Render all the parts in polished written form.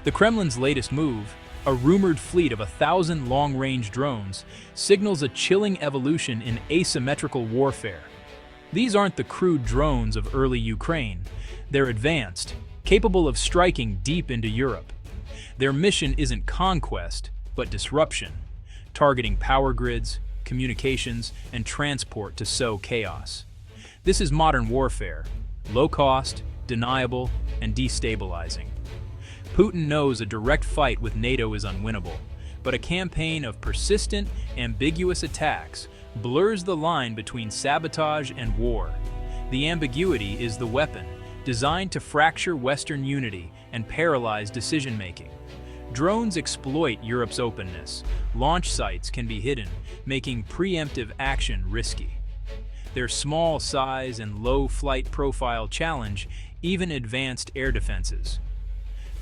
The Kremlin's latest move, a rumored fleet of 1,000 long-range drones, signals a chilling evolution in asymmetrical warfare. These aren't the crude drones of early Ukraine. They're advanced, capable of striking deep into Europe. Their mission isn't conquest, but disruption, targeting power grids, communications, and transport to sow chaos. This is modern warfare, low-cost, deniable, and destabilizing. Putin knows a direct fight with NATO is unwinnable, but a campaign of persistent, ambiguous attacks blurs the line between sabotage and war. The ambiguity is the weapon, designed to fracture Western unity and paralyze decision-making. Drones exploit Europe's openness. Launch sites can be hidden, making preemptive action risky. Their small size and low flight profile challenge even advanced air defenses.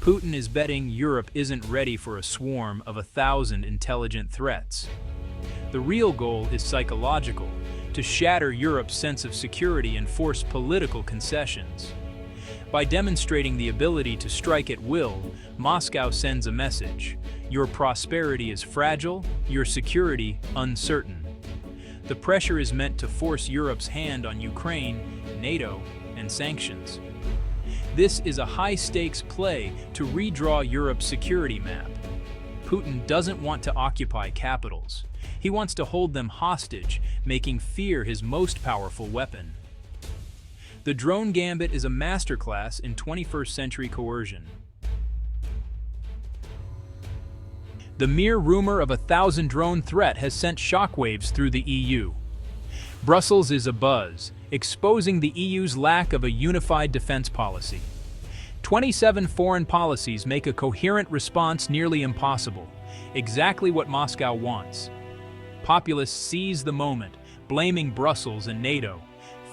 Putin is betting Europe isn't ready for a swarm of 1,000 intelligent threats. The real goal is psychological, to shatter Europe's sense of security and force political concessions. By demonstrating the ability to strike at will, Moscow sends a message: your prosperity is fragile, your security uncertain. The pressure is meant to force Europe's hand on Ukraine, NATO, and sanctions. This is a high-stakes play to redraw Europe's security map. Putin doesn't want to occupy capitals. He wants to hold them hostage, making fear his most powerful weapon. The drone gambit is a masterclass in 21st century coercion. The mere rumor of a 1,000 drone threat has sent shockwaves through the EU. Brussels is abuzz, exposing the EU's lack of a unified defense policy. 27 foreign policies make a coherent response nearly impossible, exactly what Moscow wants. Populists seize the moment, blaming Brussels and NATO,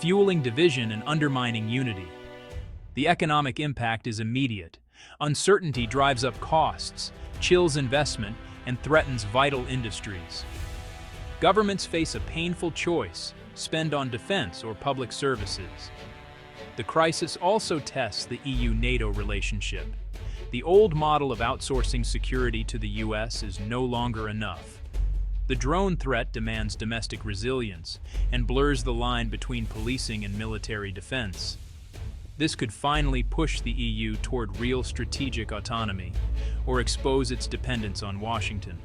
fueling division and undermining unity. The economic impact is immediate. Uncertainty drives up costs, chills investment, and threatens vital industries. Governments face a painful choice: spend on defense or public services. The crisis also tests the EU-NATO relationship. The old model of outsourcing security to the US is no longer enough. The drone threat demands domestic resilience and blurs the line between policing and military defense. This could finally push the EU toward real strategic autonomy, or expose its dependence on Washington.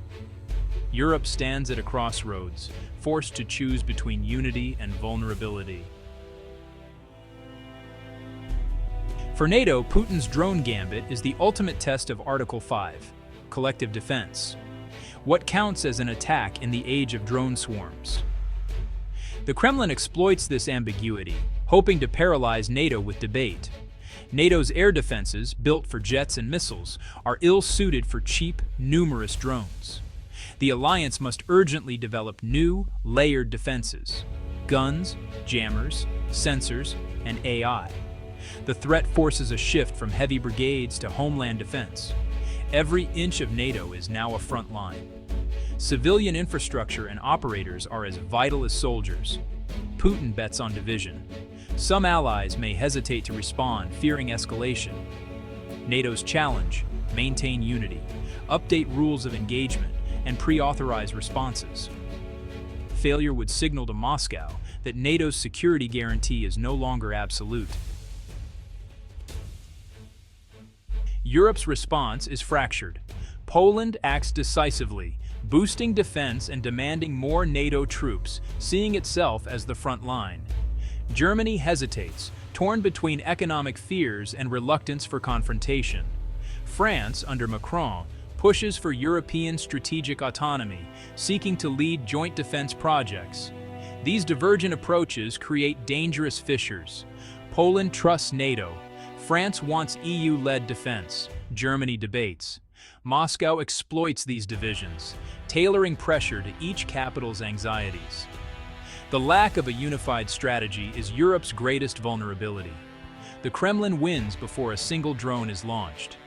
Europe stands at a crossroads, forced to choose between unity and vulnerability. For NATO, Putin's drone gambit is the ultimate test of Article 5, collective defense. What counts as an attack in the age of drone swarms? The Kremlin exploits this ambiguity, hoping to paralyze NATO with debate. NATO's air defenses, built for jets and missiles, are ill-suited for cheap, numerous drones. The alliance must urgently develop new, layered defenses: guns, jammers, sensors, and AI. The threat forces a shift from heavy brigades to homeland defense. Every inch of NATO is now a front line. Civilian infrastructure and operators are as vital as soldiers. Putin bets on division. Some allies may hesitate to respond, fearing escalation. NATO's challenge: maintain unity, update rules of engagement, and pre-authorize responses. Failure would signal to Moscow that NATO's security guarantee is no longer absolute. Europe's response is fractured. Poland acts decisively, boosting defense and demanding more NATO troops, seeing itself as the front line. Germany hesitates, torn between economic fears and reluctance for confrontation. France, under Macron, pushes for European strategic autonomy, seeking to lead joint defense projects. These divergent approaches create dangerous fissures. Poland trusts NATO. France wants EU-led defense. Germany debates. Moscow exploits these divisions, tailoring pressure to each capital's anxieties. The lack of a unified strategy is Europe's greatest vulnerability. The Kremlin wins before a single drone is launched.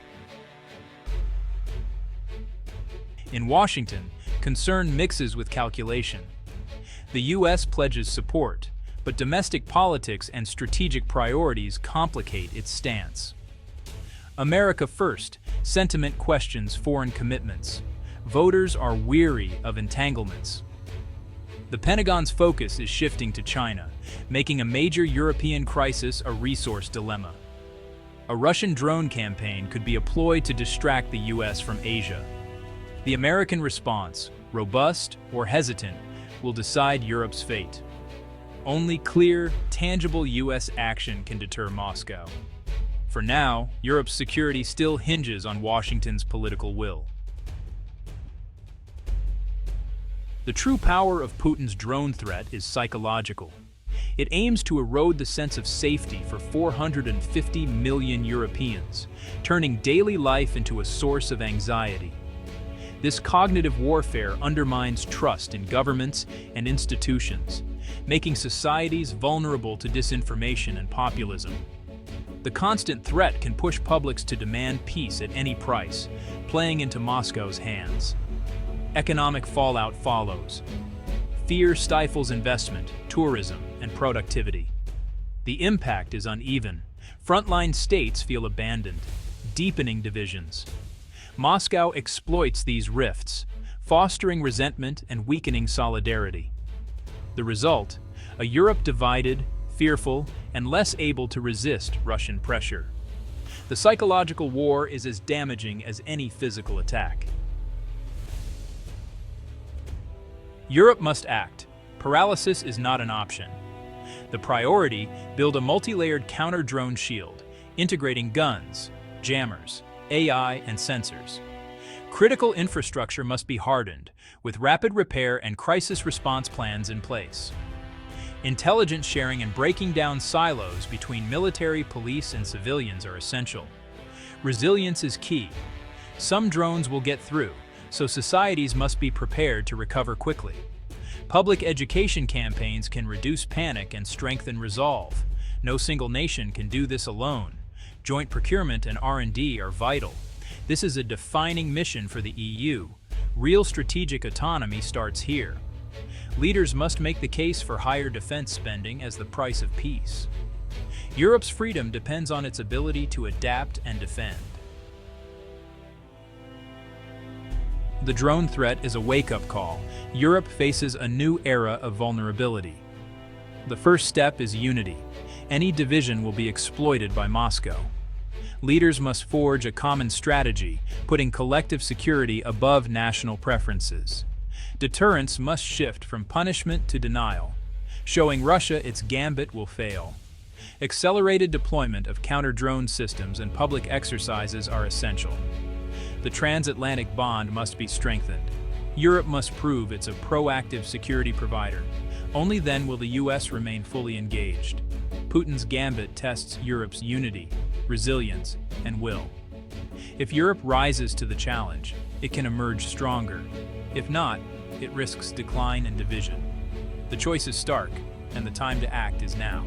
In Washington, concern mixes with calculation. The US pledges support, but domestic politics and strategic priorities complicate its stance. America first, sentiment questions foreign commitments. Voters are weary of entanglements. The Pentagon's focus is shifting to China, making a major European crisis a resource dilemma. A Russian drone campaign could be a ploy to distract the US from Asia. The American response, robust or hesitant, will decide Europe's fate. Only clear, tangible US action can deter Moscow. For now, Europe's security still hinges on Washington's political will. The true power of Putin's drone threat is psychological. It aims to erode the sense of safety for 450 million Europeans, turning daily life into a source of anxiety. This cognitive warfare undermines trust in governments and institutions, making societies vulnerable to disinformation and populism. The constant threat can push publics to demand peace at any price, playing into Moscow's hands. Economic fallout follows. Fear stifles investment, tourism, and productivity. The impact is uneven. Frontline states feel abandoned, deepening divisions. Moscow exploits these rifts, fostering resentment and weakening solidarity. The result, a Europe divided, fearful, and less able to resist Russian pressure. The psychological war is as damaging as any physical attack. Europe must act. Paralysis is not an option. The priority, build a multi-layered counter-drone shield, integrating guns, jammers, AI, and sensors. Critical infrastructure must be hardened, with rapid repair and crisis response plans in place. Intelligence sharing and breaking down silos between military, police, and civilians are essential. Resilience is key. Some drones will get through, so societies must be prepared to recover quickly. Public education campaigns can reduce panic and strengthen resolve. No single nation can do this alone. Joint procurement and R&D are vital. This is a defining mission for the EU. Real strategic autonomy starts here. Leaders must make the case for higher defense spending as the price of peace. Europe's freedom depends on its ability to adapt and defend. The drone threat is a wake-up call. Europe faces a new era of vulnerability. The first step is unity. Any division will be exploited by Moscow. Leaders must forge a common strategy, putting collective security above national preferences. Deterrence must shift from punishment to denial. Showing Russia its gambit will fail. Accelerated deployment of counter-drone systems and public exercises are essential. The transatlantic bond must be strengthened. Europe must prove it's a proactive security provider. Only then will the US remain fully engaged. Putin's gambit tests Europe's unity, resilience, and will. If Europe rises to the challenge, it can emerge stronger. If not, it risks decline and division. The choice is stark, and the time to act is now.